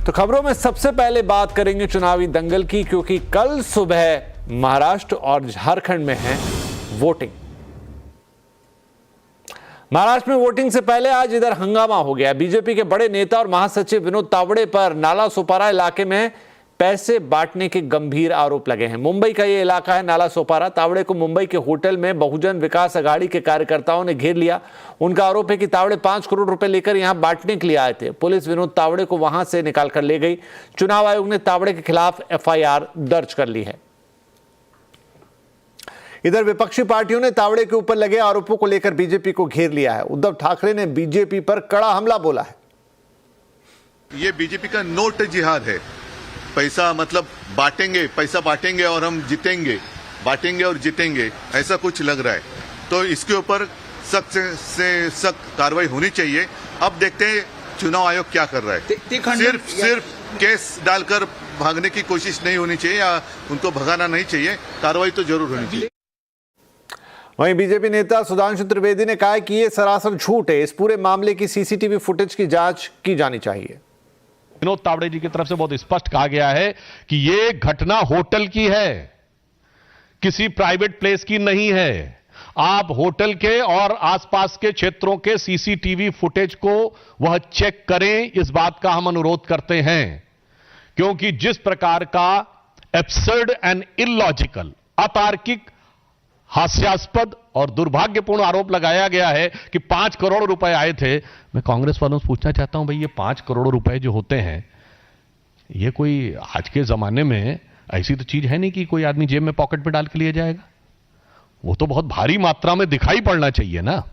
तो खबरों में सबसे पहले बात करेंगे चुनावी दंगल की, क्योंकि कल सुबह महाराष्ट्र और झारखंड में है वोटिंग। महाराष्ट्र में वोटिंग से पहले आज इधर हंगामा हो गया। बीजेपी के बड़े नेता और महासचिव विनोद तावड़े पर नाला सोपारा इलाके में पैसे बांटने के गंभीर आरोप लगे हैं। मुंबई का यह इलाका है नाला सोपारा। तावड़े को मुंबई के होटल में बहुजन विकास अघाड़ी के कार्यकर्ताओं ने घेर लिया। उनका आरोप है कि तावड़े 5 करोड़ रुपए लेकर यहां बांटने के लिए आए थे। पुलिस विनोद तावड़े को वहां से निकालकर ले गई। चुनाव आयोग ने तावड़े के खिलाफ एफआईआर दर्ज कर ली है। इधर विपक्षी पार्टियों ने तावड़े के ऊपर लगे आरोपों को लेकर बीजेपी को घेर लिया है। उद्धव ठाकरे ने बीजेपी पर कड़ा हमला बोला है। ये बीजेपी का नोट जिहाद है। पैसा मतलब बांटेंगे, पैसा बांटेंगे और हम जीतेंगे, बांटेंगे और जीतेंगे, ऐसा कुछ लग रहा है। तो इसके ऊपर सख्त से सख्त कार्रवाई होनी चाहिए। अब देखते हैं चुनाव आयोग क्या कर रहा है। सिर्फ केस डालकर भागने की कोशिश नहीं होनी चाहिए या उनको भगाना नहीं चाहिए, कार्रवाई तो जरूर होनी चाहिए। वहीं बीजेपी नेता सुधांशु त्रिवेदी ने कहा कि यह सरासर झूठ है। इस पूरे मामले की सीसीटीवी फुटेज की जांच की जानी चाहिए। विनोद तावड़े जी की तरफ से बहुत स्पष्ट कहा गया है कि यह घटना होटल की है, किसी प्राइवेट प्लेस की नहीं है। आप होटल के और आसपास के क्षेत्रों के सीसीटीवी फुटेज को वह चेक करें, इस बात का हम अनुरोध करते हैं। क्योंकि जिस प्रकार का एब्सर्ड एंड इलॉजिकल, अतार्किक, हास्यास्पद और दुर्भाग्यपूर्ण आरोप लगाया गया है कि 5 करोड़ रुपए आए थे। मैं कांग्रेस वालों से पूछना चाहता हूं, भाई ये 5 करोड़ रुपए जो होते हैं, ये कोई आज के जमाने में ऐसी तो चीज है नहीं कि कोई आदमी जेब में पॉकेट में डाल के लिए जाएगा। वो तो बहुत भारी मात्रा में दिखाई पड़ना चाहिए ना,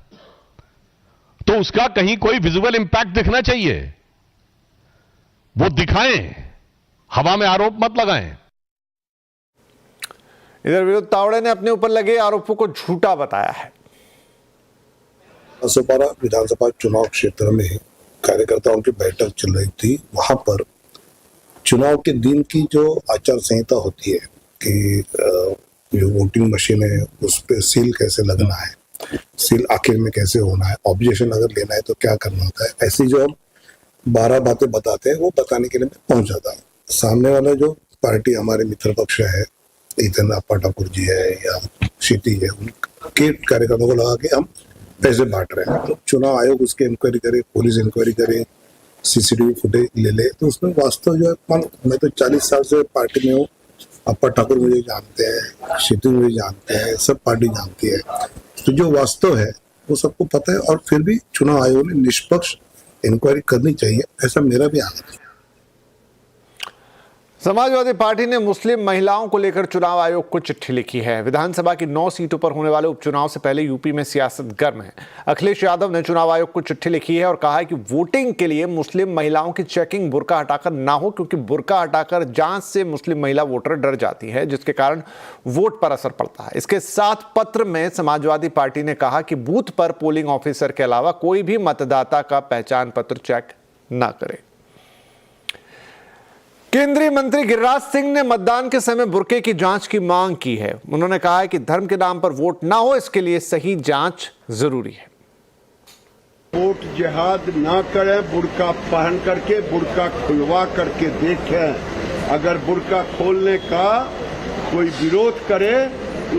तो उसका कहीं कोई विजुअल इंपैक्ट दिखना चाहिए। वो दिखाएं, हवा में आरोप मत लगाएं। इधर विनोद तावड़े ने अपने ऊपर लगे आरोपों को झूठा बताया है। सोपारा विधानसभा चुनाव क्षेत्र में कार्यकर्ताओं की बैठक चल रही थी। वहां पर चुनाव के दिन की जो आचार संहिता होती है कि जो वोटिंग मशीन है उस पर सील कैसे लगना है, सील आखिर में कैसे होना है, ऑब्जेक्शन अगर लेना है तो क्या करना होता है, ऐसी जो हम 12 बातें बताते हैं वो बताने के लिए मैं पहुंच जाता हूँ। सामने वाला जो पार्टी हमारे मित्र पक्ष है, इधर अप्पा ठाकुर जी है या क्षितिज है, उनके कार्यकर्ताओं को लगा के हम पैसे बांट रहे हैं। तो चुनाव आयोग उसके इंक्वायरी करे, पुलिस इंक्वायरी करे, सीसीटीवी फुटेज ले ले, तो उसमें वास्तव जो है, मैं तो 40 साल से पार्टी में हूँ। अप्पा ठाकुर मुझे जानते हैं, क्षितिज मुझे जानते हैं, सब पार्टी जानती है। तो जो वास्तव है वो सबको पता है और फिर भी चुनाव आयोग ने निष्पक्ष इंक्वायरी करनी चाहिए, ऐसा मेरा भी आग्रह है। समाजवादी पार्टी ने मुस्लिम महिलाओं को लेकर चुनाव आयोग को चिट्ठी लिखी है। विधानसभा की 9 सीटों पर होने वाले उपचुनाव से पहले यूपी में सियासत गर्म है। अखिलेश यादव ने चुनाव आयोग को चिट्ठी लिखी है और कहा है कि वोटिंग के लिए मुस्लिम महिलाओं की चेकिंग बुर्का हटाकर ना हो, क्योंकि बुर्का हटाकर जांच से मुस्लिम महिला वोटर डर जाती है, जिसके कारण वोट पर असर पड़ता है। इसके साथ पत्र में समाजवादी पार्टी ने कहा कि बूथ पर पोलिंग ऑफिसर के अलावा कोई भी मतदाता का पहचान पत्र चेक ना करे। केंद्रीय मंत्री गिरिराज सिंह ने मतदान के समय बुर्के की जांच की मांग की है। उन्होंने कहा है कि धर्म के नाम पर वोट ना हो, इसके लिए सही जांच जरूरी है। वोट जिहाद ना करें, बुर्का पहन करके, बुर्का खुलवा करके देखें। अगर बुर्का खोलने का कोई विरोध करे,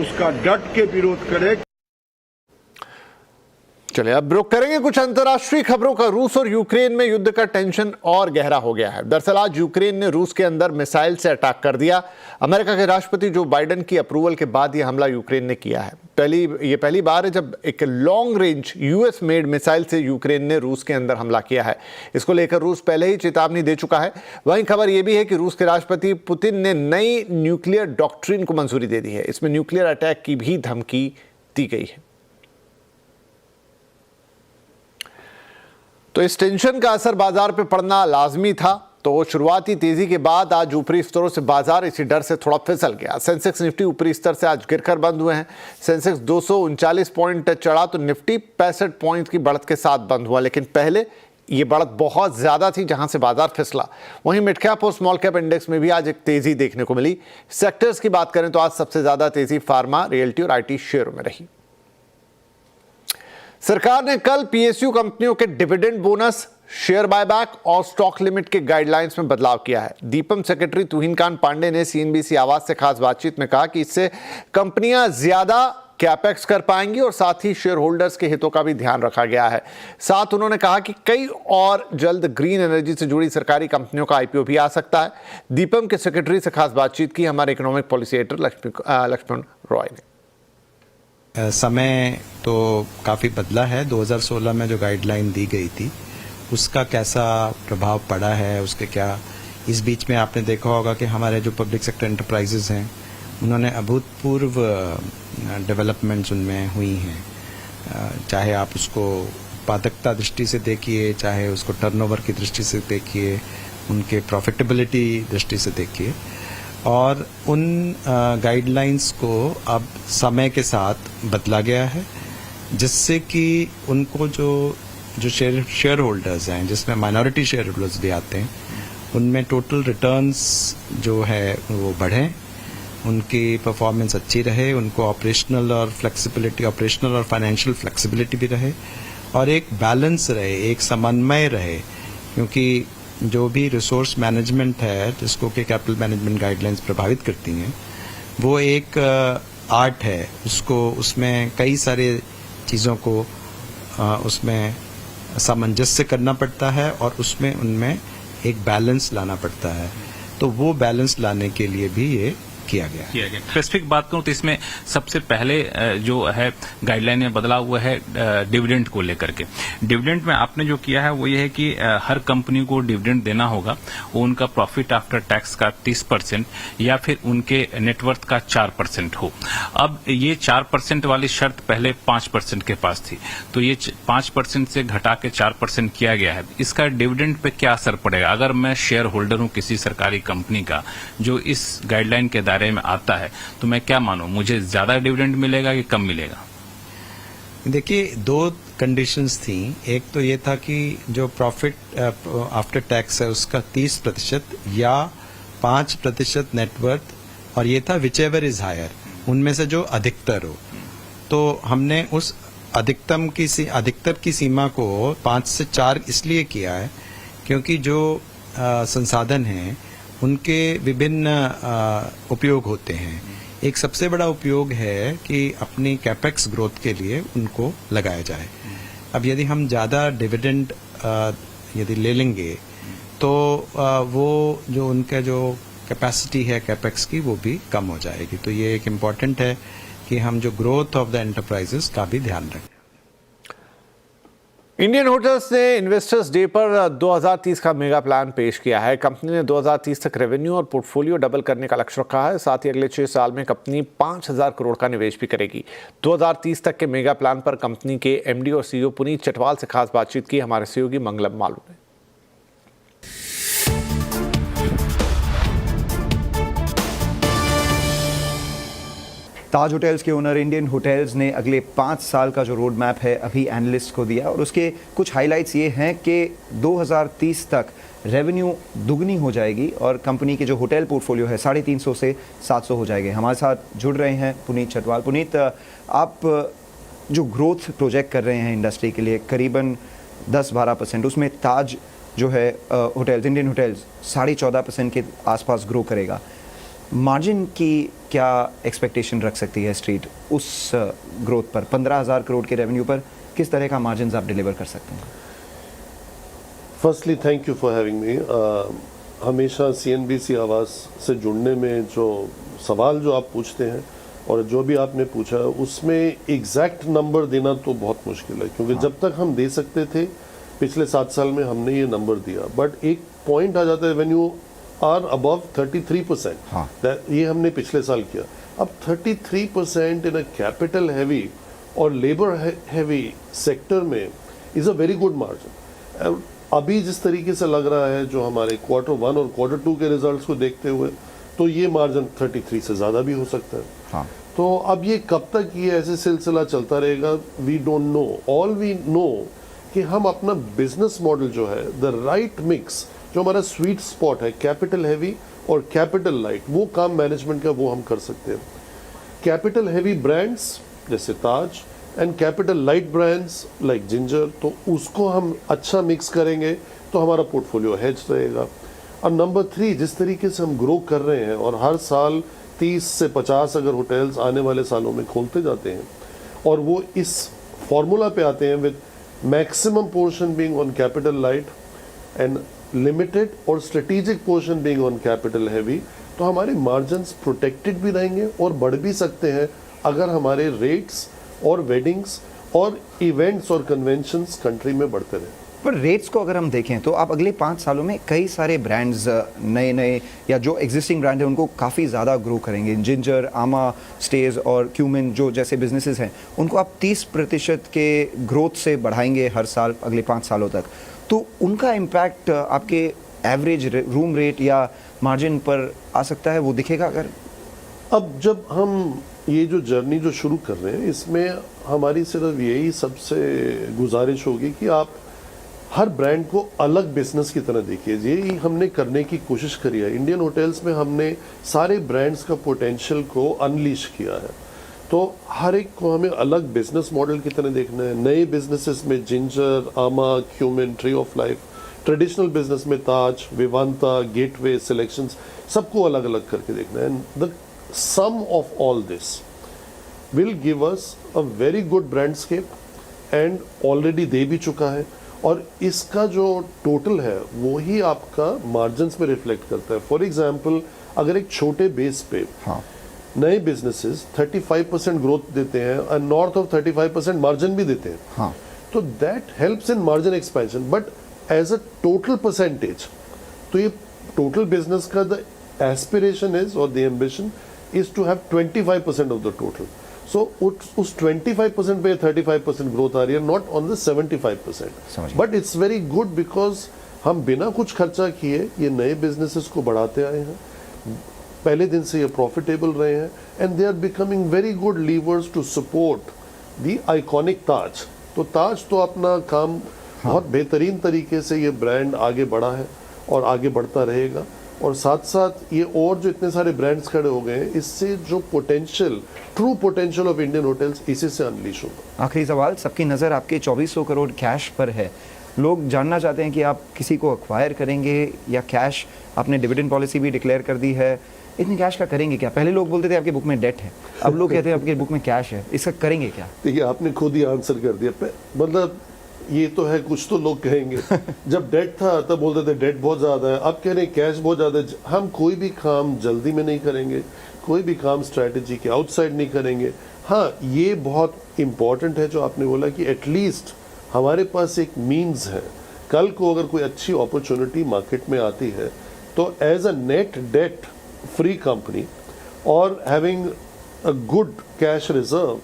उसका डट के विरोध करे। चलिए अब रुक करेंगे कुछ अंतर्राष्ट्रीय खबरों का। रूस और यूक्रेन में युद्ध का टेंशन और गहरा हो गया है। दरअसल आज यूक्रेन ने रूस के अंदर मिसाइल से अटैक कर दिया। अमेरिका के राष्ट्रपति जो बाइडेन की अप्रूवल के बाद यह हमला यूक्रेन ने किया है। ये पहली बार है जब एक long range US made missile से यूक्रेन ने रूस के अंदर हमला किया है। इसको लेकर रूस पहले ही चेतावनी दे चुका है। वहीं खबर यह भी है कि रूस के राष्ट्रपति पुतिन ने नई न्यूक्लियर डॉक्ट्रिन को मंजूरी दे दी है। इसमें न्यूक्लियर अटैक की भी धमकी दी गई है। तो इस टेंशन का असर बाजार पे पड़ना लाजमी था। तो शुरुआती तेजी के बाद आज ऊपरी स्तरों से बाजार इसी डर से थोड़ा फिसल गया। सेंसेक्स निफ्टी ऊपरी स्तर से आज गिरकर बंद हुए हैं। सेंसेक्स 239 पॉइंट चढ़ा तो निफ्टी 65 पॉइंट की बढ़त के साथ बंद हुआ, लेकिन पहले ये बढ़त बहुत ज्यादा थी जहां से बाजार फिसला। वहीं मिड कैप और स्मॉल कैप इंडेक्स में भी आज एक तेजी देखने को मिली। सेक्टर्स की बात करें तो आज सबसे ज्यादा तेजी फार्मा, रियल्टी और आईटी शेयरों में रही। सरकार ने कल पीएसयू कंपनियों के डिविडेंड बोनस, शेयर बायबैक और स्टॉक लिमिट के गाइडलाइंस में बदलाव किया है। दीपम सेक्रेटरी तुहिनकांत पांडे ने सीएनबीसी आवाज से खास बातचीत में कहा कि इससे कंपनियां ज्यादा कैपेक्स कर पाएंगी और साथ ही शेयर होल्डर्स के हितों का भी ध्यान रखा गया है। साथ उन्होंने कहा कि कई और जल्द ग्रीन एनर्जी से जुड़ी सरकारी कंपनियों का आईपीओ भी आ सकता है। दीपम के सेक्रेटरी से खास बातचीत की हमारे economic policy editor Lakshman Roy ने। समय तो काफ़ी बदला है। 2016 में जो गाइडलाइन दी गई थी उसका कैसा प्रभाव पड़ा है, उसके क्या, इस बीच में आपने देखा होगा कि हमारे जो पब्लिक सेक्टर एंटरप्राइजेज हैं उन्होंने अभूतपूर्व डेवलपमेंट्स उनमें हुई हैं। चाहे आप उसको उत्पादकता दृष्टि से देखिए, चाहे उसको टर्नओवर की दृष्टि से देखिए, उनके प्रॉफिटेबिलिटी दृष्टि से देखिए, और उन गाइडलाइंस को अब समय के साथ बदला गया है, जिससे कि उनको जो शेयर होल्डर्स हैं, जिसमें माइनॉरिटी शेयर होल्डर्स भी आते हैं, उनमें टोटल रिटर्न्स जो है वो बढ़ें, उनकी परफॉर्मेंस अच्छी रहे, उनको ऑपरेशनल और फाइनेंशियल फ्लेक्सिबिलिटी भी रहे, और एक बैलेंस रहे, एक समन्वय रहे। क्योंकि जो भी रिसोर्स मैनेजमेंट है जिसको कि कैपिटल मैनेजमेंट गाइडलाइंस प्रभावित करती हैं, वो एक आर्ट है। उसमें कई सारे चीज़ों को उसमें सामंजस्य करना पड़ता है और उनमें एक बैलेंस लाना पड़ता है। तो वो बैलेंस लाने के लिए भी ये किया गया। स्पेसिफिक बात करूं तो इसमें सबसे पहले जो है गाइडलाइन में बदलाव हुआ है डिविडेंड को लेकर के। डिविडेंड में आपने जो किया है वो ये है कि हर कंपनी को डिविडेंड देना होगा, वो उनका प्रॉफिट आफ्टर टैक्स का 30% या फिर उनके नेटवर्थ का 4% हो। अब ये 4% वाली शर्त पहले 5% के पास थी, तो ये 5% से घटा के 4% किया गया है। इसका डिविडेंड पे क्या असर पड़ेगा? अगर मैं शेयर होल्डर हूं किसी सरकारी कंपनी का जो इस गाइडलाइन के में आता है, तो मैं क्या मानूं, मुझे ज्यादा डिविडेंड मिलेगा कि कम मिलेगा? देखिए, दो कंडीशंस थी। एक तो ये था कि जो प्रॉफिट आफ्टर टैक्स है उसका 30% या 5% नेटवर्थ, और ये था विच एवर इज हायर, उनमें से जो अधिकतर हो। तो हमने उस अधिकतर की सीमा को 5 से 4 इसलिए किया है क्योंकि जो संसाधन हैं उनके विभिन्न उपयोग होते हैं। एक सबसे बड़ा उपयोग है कि अपनी कैपेक्स ग्रोथ के लिए उनको लगाया जाए। अब यदि हम ज़्यादा डिविडेंड यदि ले लेंगे तो वो जो उनका जो कैपेसिटी है कैपेक्स की वो भी कम हो जाएगी। तो ये एक इम्पॉर्टेंट है कि हम जो ग्रोथ ऑफ द एंटरप्राइजेस का भी ध्यान रखें। इंडियन होटल्स ने इन्वेस्टर्स डे पर 2030 का मेगा प्लान पेश किया है। कंपनी ने 2030 तक रेवेन्यू और पोर्टफोलियो डबल करने का लक्ष्य रखा है। साथ ही अगले 6 साल में कंपनी 5,000 करोड़ का निवेश भी करेगी। 2030 तक के मेगा प्लान पर कंपनी के एमडी और सीईओ पुनीत चटवाल से खास बातचीत की हमारे सहयोगी मंगलम मालू ने। ताज होटल्स के ओनर इंडियन होटल्स ने अगले 5 साल का जो रोड मैप है अभी एनालिस्ट को दिया, और उसके कुछ हाइलाइट्स ये हैं कि 2030 तक रेवेन्यू दुगनी हो जाएगी और कंपनी के जो होटल पोर्टफोलियो है 350 से 700 हो जाएंगे। हमारे साथ जुड़ रहे हैं पुनीत चटवाल। पुनीत, आप जो ग्रोथ प्रोजेक्ट कर रहे हैं इंडस्ट्री के लिए करीबन 10-12%, उसमें ताज जो है होटल्स, इंडियन होटल्स 14.5% के आसपास ग्रो करेगा। मार्जिन की क्या एक्सपेक्टेशन रख सकती है स्ट्रीट उस ग्रोथ पर? 15,000 करोड़ के रेवेन्यू पर किस तरह का मार्जिन आप डिलीवर कर सकते हैं? Firstly thank you for having me. हमेशा सीएनबीसी आवाज़ से जुड़ने में जो सवाल जो आप पूछते हैं और जो भी आपने पूछा उसमें एग्जैक्ट नंबर देना तो बहुत मुश्किल है, क्योंकि जब तक हम दे सकते थे पिछले 7 साल में हमने ये नंबर दिया, बट एक पॉइंट आ जाता है रेवेन्यू आर अबव 33%। ये हमने पिछले साल किया। अब 33% इन अ कैपिटल हैवी और लेबर हैवी सेक्टर में is a very good margin. अभी जिस तरीके से लग रहा है जो हमारे Q1 और Q2 के रिजल्ट्स को देखते हुए, तो ये मार्जिन 33 से ज़्यादा भी हो सकता है। तो अब ये कब तक ये ऐसे सिलसिला चलता रहेगा, we don't know. All we know कि हम अपना बिजनेस मॉडल जो है, द राइट मिक्स, जो हमारा स्वीट स्पॉट है कैपिटल हैवी और कैपिटल लाइट, वो काम मैनेजमेंट का वो हम कर सकते हैं। कैपिटल हैवी ब्रांड्स जैसे Taj and capital light brands like Ginger, तो उसको हम अच्छा मिक्स करेंगे तो हमारा पोर्टफोलियो हेज रहेगा। और नंबर 3, जिस तरीके से हम ग्रो कर रहे हैं और हर साल 30 से 50 अगर होटल्स आने वाले सालों में खोलते जाते हैं और वो इस फॉर्मूला पे आते हैं with maximum portion being on capital light and limited और strategic portion being on capital heavy, तो हमारे मार्जिन्स प्रोटेक्टेड भी रहेंगे और बढ़ भी सकते हैं अगर हमारे रेट्स और वेडिंग्स और इवेंट्स और कन्वेंशंस कंट्री में बढ़ते रहे। पर रेट्स को अगर हम देखें तो आप अगले 5 सालों में कई सारे ब्रांड्स नए नए या जो एग्जिस्टिंग ब्रांड है उनको काफ़ी ज़्यादा ग्रो करेंगे। जिंजर, आमा स्टेज और क्यूमिन जो जैसे बिजनेसेस हैं उनको आप 30% के ग्रोथ से बढ़ाएंगे हर साल अगले 5 सालों तक, तो उनका इम्पैक्ट आपके एवरेज रूम रेट या मार्जिन पर आ सकता है, वो दिखेगा अगर? अब जब हम ये जो जर्नी जो शुरू कर रहे हैं इसमें हमारी सिर्फ यही सबसे गुजारिश होगी कि आप हर ब्रांड को अलग बिजनेस की तरह देखिए। यही हमने करने की कोशिश करी है। इंडियन होटल्स में हमने सारे ब्रांड्स का पोटेंशियल को अनलीश किया है, तो हर एक को हमें अलग बिजनेस मॉडल की तरह देखना है। नए बिजनेसेस में जिंजर, आमा, cumin, tree of life, traditional business में ताज, विवांता, गेटवे, सिलेक्शंस, सबको अलग अलग करके देखना है। The sum of all this will give us a very good brandscape and already दे भी चुका है, और इसका जो टोटल है वो ही आपका मार्जिन्स में रिफ्लेक्ट करता है। फॉर एग्जांपल, अगर एक छोटे बेस पे नए बिजनेसेस 35% ग्रोथ देते हैं और नॉर्थ ऑफ 35% मार्जिन भी देते हैं, तो that helps in margin expansion. But as a total percentage, तो ये टोटल बिजनेस का द एस्पिरेशन इज और the ambition is to have 25% of the total. So उस 25% पे 35% ग्रोथ आ रही है, not on the 75%। But it's very good because हम बिना कुछ खर्चा किए ये नए बिजनेसेस को बढ़ाते आए हैं, पहले दिन से ये प्रॉफिटेबल रहे हैं, and they are becoming very good levers to support the iconic Taj. तो ताज तो अपना काम बहुत बेहतरीन तरीके से ये ब्रांड आगे बढ़ा है और आगे बढ़ता रहेगा, और साथ साथ ये और जो इतने सारे ब्रांड्स खड़े हो गए हैं, इससे जो potential, true potential of Indian hotels इसी से अनलीश होगा। आखिरी सवाल, सबकी नज़र आपके 2400 करोड़ कैश पर है। लोग जानना चाहते हैं कि आप किसी को एक्वायर करेंगे या कैश, आपने डिविडेंड पॉलिसी भी डिक्लेयर कर दी है, इतने कैश का करेंगे क्या? पहले लोग बोलते थे आपके बुक में डेट है, अब लोग कहते हैं आपके बुक में कैश है, इसका करेंगे क्या? देखिए, आपने खुद ही आंसर कर दिया। मतलब ये तो है, कुछ तो लोग कहेंगे। जब डेट था तब बोलते थे डेट बहुत ज्यादा है, अब कह रहे हैं कैश बहुत ज्यादा है। हम कोई भी काम जल्दी में नहीं करेंगे, कोई भी काम स्ट्रैटेजी के आउटसाइड नहीं करेंगे। हाँ, ये बहुत इंपॉर्टेंट है जो आपने बोला कि एटलीस्ट हमारे पास एक मीन्स है, कल को अगर कोई अच्छी अपॉर्चुनिटी मार्केट में आती है तो as a net debt free company और having a good cash reserve,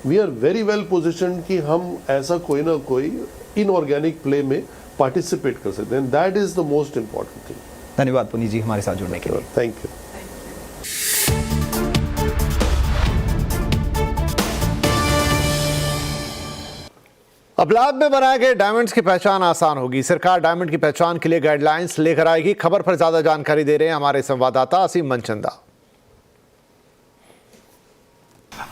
we are very well position कि हम ऐसा कोई ना कोई इनऑर्गेनिक प्ले में पार्टिसिपेट कर सकते हैं। That is the most important thing. धन्यवाद पुनीत जी हमारे साथ जुड़ने के लिए। Thank you. अब लैब में बनाए गए डायमंड्स की पहचान आसान होगी। सरकार डायमंड की पहचान के लिए गाइडलाइंस लेकर आएगी। खबर पर ज्यादा जानकारी दे रहे हैं हमारे संवाददाता असीम मनचंदा।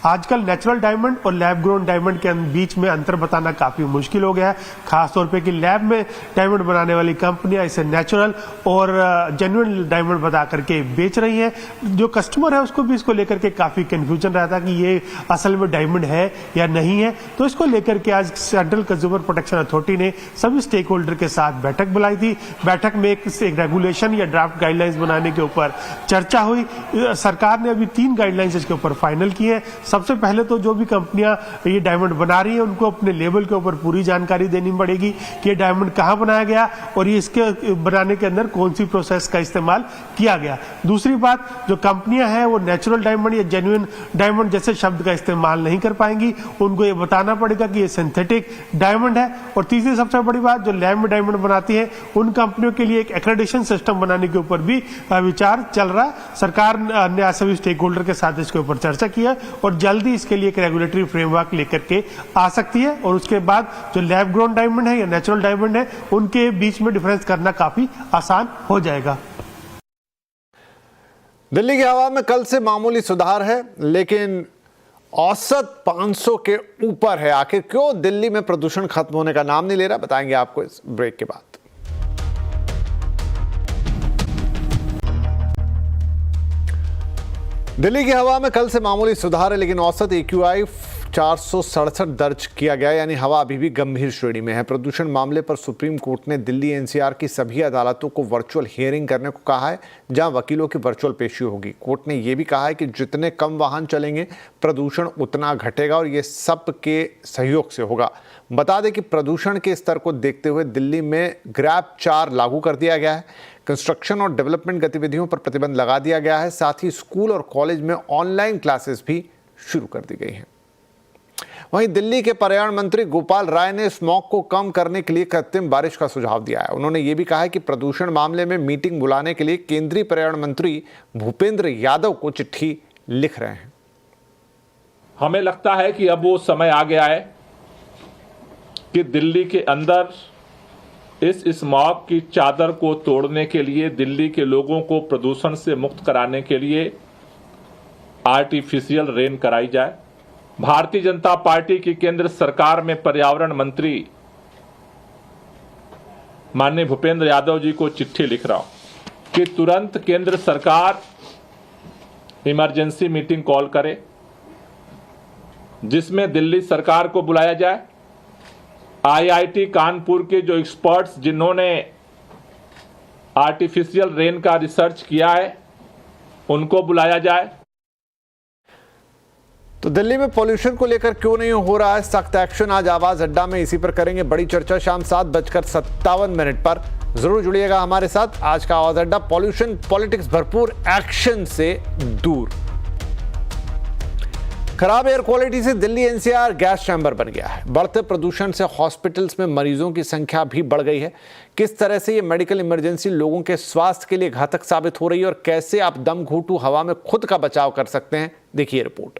आजकल नेचुरल डायमंड और लैब ग्रोन डायमंड के बीच में अंतर बताना काफी मुश्किल हो गया है, खासतौर पे कि लैब में डायमंड बनाने वाली कंपनियां इसे नेचुरल और जेन्युइन डायमंड बता करके बेच रही हैं। जो कस्टमर है उसको भी इसको लेकर के काफी कंफ्यूजन रहता है कि ये असल में डायमंड है या नहीं है। तो इसको लेकर के आज सेंट्रल कंज्यूमर प्रोटेक्शन अथॉरिटी ने सभी स्टेक होल्डर के साथ बैठक बुलाई थी। बैठक में एक रेगुलेशन या ड्राफ्ट गाइडलाइंस बनाने के ऊपर चर्चा हुई। सरकार ने अभी 3 गाइडलाइंस इसके ऊपर फाइनल की है। सबसे पहले तो जो भी कंपनियां ये डायमंड बना रही हैं उनको अपने लेबल के ऊपर पूरी जानकारी देनी पड़ेगी कि ये डायमंड कहां बनाया गया और ये इसके बनाने के अंदर कौन सी प्रोसेस का इस्तेमाल किया गया। दूसरी बात, जो कंपनियां हैं वो नेचुरल डायमंड या जेन्युइन डायमंड जैसे शब्द का इस्तेमाल नहीं कर पाएंगी, उनको ये बताना पड़ेगा कि ये सिंथेटिक डायमंड है। और तीसरी सबसे बड़ी बात, जो लैब में डायमंड बनाती है उन कंपनियों के लिए एक एक्रेडिटेशन सिस्टम बनाने के ऊपर भी विचार चल रहा है। सरकार ने सभी स्टेक होल्डर के साथ इसके ऊपर चर्चा की है और जल्दी इसके लिए एक रेगुलेटरी फ्रेमवर्क लेकर के आ सकती है। और उसके बाद जो लैब ग्रोन डायमंड है या नेचुरल डायमंड है उनके बीच में डिफरेंस करना काफी आसान हो जाएगा। दिल्ली की हवा में कल से मामूली सुधार है, लेकिन औसत 500 के ऊपर है। आखिर क्यों दिल्ली में प्रदूषण खत्म होने का नाम नहीं ले रहा, बताएंगे आपको इस ब्रेक के बाद। दिल्ली की हवा में कल से मामूली सुधार है, लेकिन औसत AQI 467 दर्ज किया गया, यानी हवा अभी भी गंभीर श्रेणी में है। प्रदूषण मामले पर सुप्रीम कोर्ट ने दिल्ली NCR की सभी अदालतों को वर्चुअल हियरिंग करने को कहा है, जहां वकीलों की वर्चुअल पेशी होगी। कोर्ट ने यह भी कहा है कि जितने कम वाहन चलेंगे प्रदूषण उतना घटेगा और ये सब के सहयोग से होगा। बता दें कि प्रदूषण के स्तर को देखते हुए दिल्ली में ग्रैब 4 लागू कर दिया गया है। कंस्ट्रक्शन और डेवलपमेंट गतिविधियों पर प्रतिबंध लगा दिया गया है। साथ ही स्कूल और कॉलेज में ऑनलाइन क्लासेस भी शुरू कर दी गई हैं। वहीं दिल्ली के पर्यावरण मंत्री गोपाल राय ने स्मॉग को कम करने के लिए कृत्रिम बारिश का सुझाव दिया है। उन्होंने ये भी कहा है कि प्रदूषण मामले में मीटिंग बुलाने के लिए केंद्रीय पर्यावरण मंत्री भूपेंद्र यादव को चिट्ठी लिख रहे हैं। हमें लगता है कि अब वो समय आ गया है कि दिल्ली के अंदर इस स्मॉग की चादर को तोड़ने के लिए, दिल्ली के लोगों को प्रदूषण से मुक्त कराने के लिए आर्टिफिशियल रेन कराई जाए। भारतीय जनता पार्टी की केंद्र सरकार में पर्यावरण मंत्री माननीय भूपेंद्र यादव जी को चिट्ठी लिख रहा हूं कि तुरंत केंद्र सरकार इमरजेंसी मीटिंग कॉल करे, जिसमें दिल्ली सरकार को बुलाया जाए, IIT कानपुर के जो एक्सपर्ट्स जिन्होंने आर्टिफिशियल रेन का रिसर्च किया है उनको बुलाया जाए। तो दिल्ली में पॉल्यूशन को लेकर क्यों नहीं हो रहा है सख्त एक्शन, आज आवाज अड्डा में इसी पर करेंगे बड़ी चर्चा। शाम 7:57 पर जरूर जुड़िएगा हमारे साथ। आज का आवाज अड्डा पॉल्यूशन पॉलिटिक्स भरपूर एक्शन से दूर। खराब एयर क्वालिटी से दिल्ली NCR गैस चैम्बर बन गया है। बढ़ते प्रदूषण से हॉस्पिटल्स में मरीजों की संख्या भी बढ़ गई है। किस तरह से ये मेडिकल इमरजेंसी लोगों के स्वास्थ्य के लिए घातक साबित हो रही है और कैसे आप दम घोंटू हवा में खुद का बचाव कर सकते हैं, देखिए रिपोर्ट।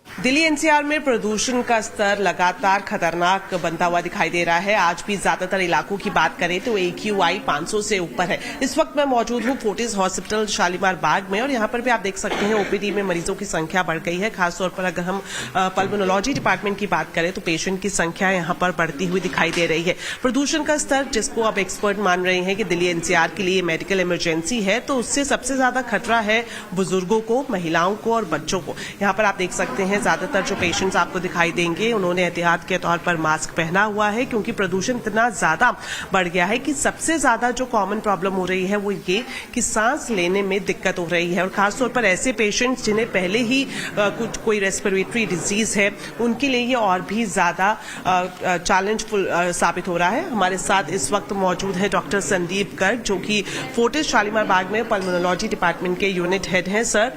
दिल्ली NCR में प्रदूषण का स्तर लगातार खतरनाक बनता हुआ दिखाई दे रहा है। आज भी ज्यादातर इलाकों की बात करें तो AQI 500 से ऊपर है। इस वक्त मैं मौजूद हूँ फोर्टिस हॉस्पिटल शालीमार बाग में और यहाँ पर भी आप देख सकते हैं OPD में मरीजों की संख्या बढ़ गई है। खासतौर पर अगर हम पल्मोनोलॉजी डिपार्टमेंट की बात करें तो पेशेंट की संख्या यहाँ पर बढ़ती हुई दिखाई दे रही है। प्रदूषण का स्तर, जिसको अब एक्सपर्ट मान रहे हैं कि दिल्ली NCR के लिए मेडिकल इमरजेंसी है, तो उससे सबसे ज्यादा खतरा है बुजुर्गों को, महिलाओं को और बच्चों को। यहाँ पर आप देख सकते हैं ज्यादातर जो पेशेंट्स आपको दिखाई देंगे उन्होंने एहतियात के तौर पर मास्क पहना हुआ है, क्योंकि प्रदूषण इतना ज्यादा बढ़ गया है कि सबसे ज्यादा जो कॉमन प्रॉब्लम हो रही है वो ये कि सांस लेने में दिक्कत हो रही है। और खासतौर पर ऐसे पेशेंट्स जिन्हें पहले ही कुछ कोई रेस्पिरेटरी डिजीज है, उनके लिए ये और भी ज्यादा चैलेंजफुल साबित हो रहा है। हमारे साथ इस वक्त मौजूद है डॉक्टर संदीप गर्ग, जो कि फोर्टिस शालीमार बाग में पल्मोनोलॉजी डिपार्टमेंट के यूनिट हेड हैं। सर,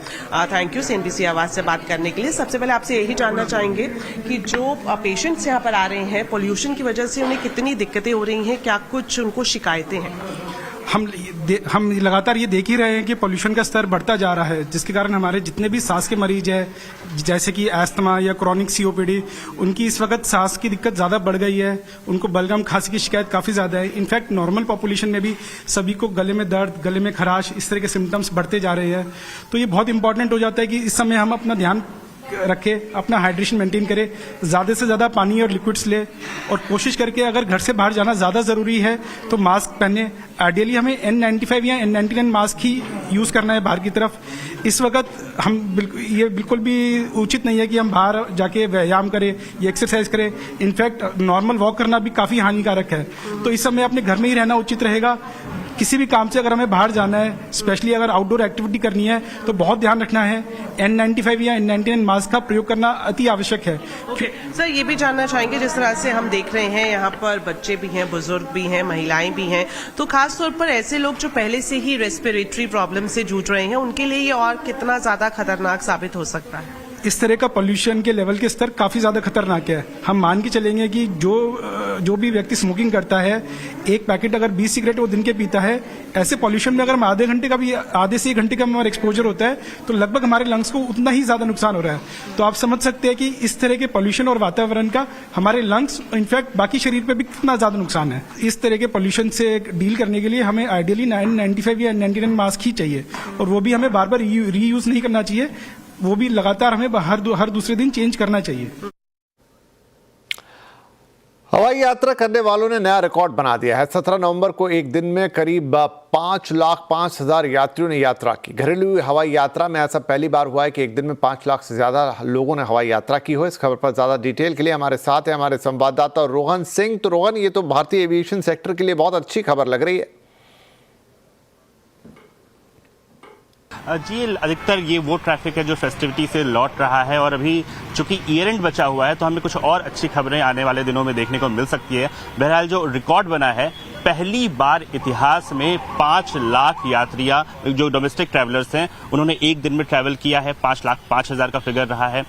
थैंक यू CNBC आवाज से बात करने के लिए। सबसे पहले आपसे यही जानना चाहेंगे कि जो पेशेंट्स यहाँ पर आ रहे हैं, पोल्यूशन की वजह से उन्हें कितनी दिक्कतें हो रही हैं, क्या कुछ उनको शिकायतें हैं? हम लगातार ये देख ही रहे हैं कि पोल्यूशन का स्तर बढ़ता जा रहा है, जिसके कारण हमारे जितने भी सांस के मरीज हैं, जैसे कि एस्थमा या क्रॉनिक COPD, उनकी इस वक्त सांस की दिक्कत ज़्यादा बढ़ गई है। उनको बलगम खांसी की शिकायत काफ़ी ज़्यादा है। इनफैक्ट नॉर्मल पॉपुलेशन में भी सभी को गले में दर्द, गले में खराश, इस तरह के सिम्टम्स बढ़ते जा रहे हैं। तो ये बहुत इंपॉर्टेंट हो जाता है कि इस समय हम अपना ध्यान रखें, अपना हाइड्रेशन मेंटेन करें, ज़्यादा से ज़्यादा पानी और लिक्विड्स ले, और कोशिश करके अगर घर से बाहर जाना ज़्यादा ज़रूरी है तो मास्क पहने। आइडियली हमें N95 या N99 मास्क ही यूज़ करना है बाहर की तरफ। इस वक्त हम ये बिल्कुल भी उचित नहीं है कि हम बाहर जाके व्यायाम करें या एक्सरसाइज करें। इनफैक्ट नॉर्मल वॉक करना भी काफ़ी हानिकारक है। तो इस समय अपने घर में ही रहना उचित रहेगा। किसी भी काम से अगर हमें बाहर जाना है, स्पेशली अगर आउटडोर एक्टिविटी करनी है, तो बहुत ध्यान रखना है। N95 या N99 मास्क का प्रयोग करना अति आवश्यक है। सर, ये भी जानना चाहेंगे, जिस तरह से हम देख रहे हैं यहाँ पर बच्चे भी हैं, बुजुर्ग भी हैं, महिलाएं भी हैं, तो खासतौर पर ऐसे लोग जो पहले से ही रेस्पिरेटरी प्रॉब्लम से जूझ रहे हैं, उनके लिए ये और कितना ज्यादा खतरनाक साबित हो सकता है? इस तरह का पोल्यूशन के लेवल के स्तर काफ़ी ज़्यादा खतरनाक है। हम मान के चलेंगे कि जो भी व्यक्ति स्मोकिंग करता है, एक पैकेट अगर 20 सिगरेट वो दिन के पीता है, ऐसे पोल्यूशन में अगर हम आधे से 1 घंटे का हमारा एक्सपोजर होता है, तो लगभग हमारे लंग्स को उतना ही ज़्यादा नुकसान हो रहा है। तो आप समझ सकते हैं कि इस तरह के पोल्यूशन और वातावरण का हमारे लंग्स, इनफैक्ट बाकी शरीर पर भी कितना ज़्यादा नुकसान है। इस तरह के पोल्यूशन से डील करने के लिए हमें आइडियली N95 या N99 मास्क ही चाहिए, और वो भी हमें बार बार रीयूज नहीं करना चाहिए। वो भी लगातार हमें हर दूसरे दिन चेंज करना चाहिए। हवाई यात्रा करने वालों ने नया रिकॉर्ड बना दिया है। 17 नवंबर को एक दिन में करीब 5,05,000 यात्रियों ने यात्रा की। घरेलू हवाई यात्रा में ऐसा पहली बार हुआ है कि एक दिन में 5 लाख से ज्यादा लोगों ने हवाई यात्रा की हो। इस खबर पर ज्यादा डिटेल के लिए हमारे साथ है हमारे संवाददाता रोहन सिंह। तो रोहन, ये तो भारतीय एविएशन सेक्टर के लिए बहुत अच्छी खबर लग रही है। जी, अधिकतर ये वो ट्रैफिक है जो फेस्टिविटी से लौट रहा है और अभी चूंकि ईयर एंड बचा हुआ है तो हमें कुछ और अच्छी खबरें आने वाले दिनों में देखने को मिल सकती है। बहरहाल जो रिकॉर्ड बना है, पहली बार इतिहास में 5 लाख यात्रियां जो डोमेस्टिक ट्रैवलर्स हैं उन्होंने एक दिन में ट्रैवल किया है। 5,05,000 का फिगर रहा है।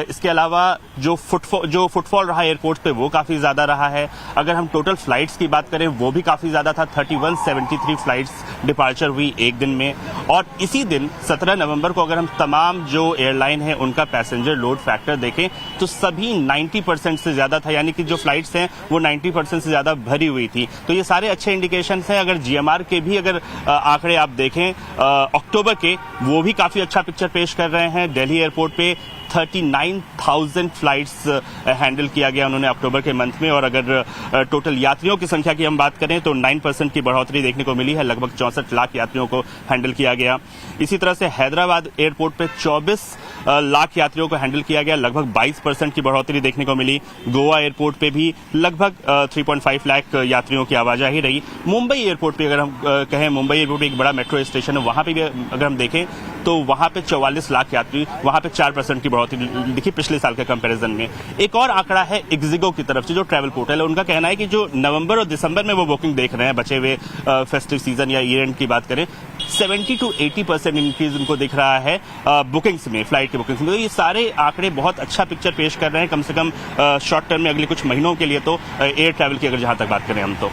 इसके अलावा जो फुटफॉल रहा एयरपोर्ट पे वो काफी ज्यादा रहा है। अगर हम टोटल फ्लाइट्स की बात करें वो भी काफी ज्यादा था। 3173 फ्लाइट्स डिपार्चर हुई एक दिन में। और इसी दिन 17 नवंबर को अगर हम तमाम जो एयरलाइन है उनका पैसेंजर लोड फैक्टर देखें तो सभी 90% से ज्यादा था, यानी कि जो फ्लाइट्स हैं वो 90% से ज्यादा भरी हुई थी। तो ये सारे अच्छे इंडिकेशन हैं। अगर जीएमआर के भी अगर आंकड़े आप देखें अक्टूबर के, वो भी काफी अच्छा पिक्चर पेश कर रहे हैं। दिल्ली एयरपोर्ट पे 39,000 फ्लाइट्स हैंडल किया गया उन्होंने अक्टूबर के मंथ में। और अगर टोटल यात्रियों की संख्या की हम बात करें तो 9% की बढ़ोतरी देखने को मिली है। लगभग 64 लाख यात्रियों को हैंडल किया गया। इसी तरह से हैदराबाद एयरपोर्ट पे 24 लाख यात्रियों को हैंडल किया गया। लगभग 22% की बढ़ोतरी देखने को मिली। गोवा एयरपोर्ट पे भी लगभग 3.5 लाख यात्रियों की आवाजाही रही। मुंबई एयरपोर्ट पे अगर हम कहें, मुंबई एयरपोर्ट एक बड़ा मेट्रो स्टेशन है, वहां पे भी अगर हम देखें तो वहां पे 44 लाख यात्री, वहां पे 4% की बढ़ोतरी दिखी पिछले साल के कंपैरिजन में। एक और आंकड़ा है इग्जिगो की तरफ से, जो ट्रैवल पोर्टल है, उनका कहना है कि जो नवंबर और दिसंबर में वो बुकिंग देख रहे हैं बचे हुए फेस्टिव सीजन या ईयर एंड की बात करें, 70 to 80% इंक्रीज उनको दिख रहा है बुकिंग्स में, फ्लाइट के बुकिंग्स में। तो ये सारे आंकड़े बहुत अच्छा पिक्चर पेश कर रहे हैं, कम से कम शॉर्ट टर्म में अगले कुछ महीनों के लिए तो एयर ट्रैवल की अगर जहां तक बात करें हम तो।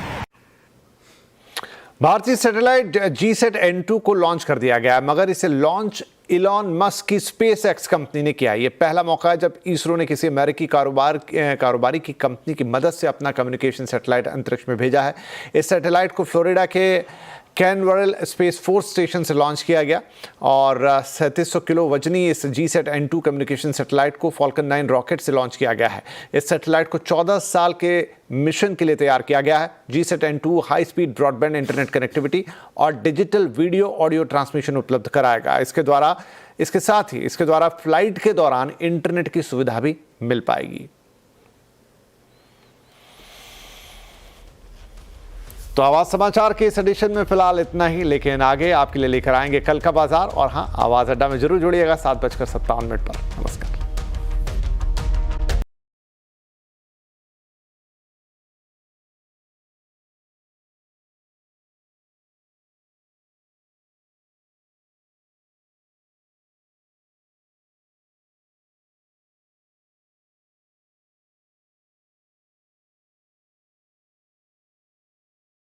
भारतीय सैटेलाइट जीसैट N2 को लॉन्च कर दिया गया है, मगर इसे लॉन्च इलॉन मस्क की स्पेस एक्स कंपनी ने किया। यह पहला मौका है जब इसरो ने किसी अमेरिकी कारोबारी की कंपनी की मदद से अपना कम्युनिकेशन सैटेलाइट अंतरिक्ष में भेजा है। इस सैटेलाइट को फ्लोरिडा के कैनवरल स्पेस फोर्स स्टेशन से लॉन्च किया गया और 3700 किलो वजनी इस जीसैट N2 कम्युनिकेशन सैटेलाइट को फॉल्कन 9 रॉकेट से लॉन्च किया गया है। इस सैटेलाइट को 14 साल के मिशन के लिए तैयार किया गया है। GSAT N2 high speed broadband internet connectivity और डिजिटल वीडियो ऑडियो ट्रांसमिशन उपलब्ध कराएगा। इसके साथ ही इसके द्वारा फ्लाइट के दौरान इंटरनेट की सुविधा भी मिल पाएगी। तो आवाज समाचार के इस एडिशन में फिलहाल इतना ही, लेकिन आगे आपके लिए लेकर आएंगे कल का बाजार। और हाँ, आवाज अड्डा में जरूर जुड़िएगा 7:57 पर। नमस्कार।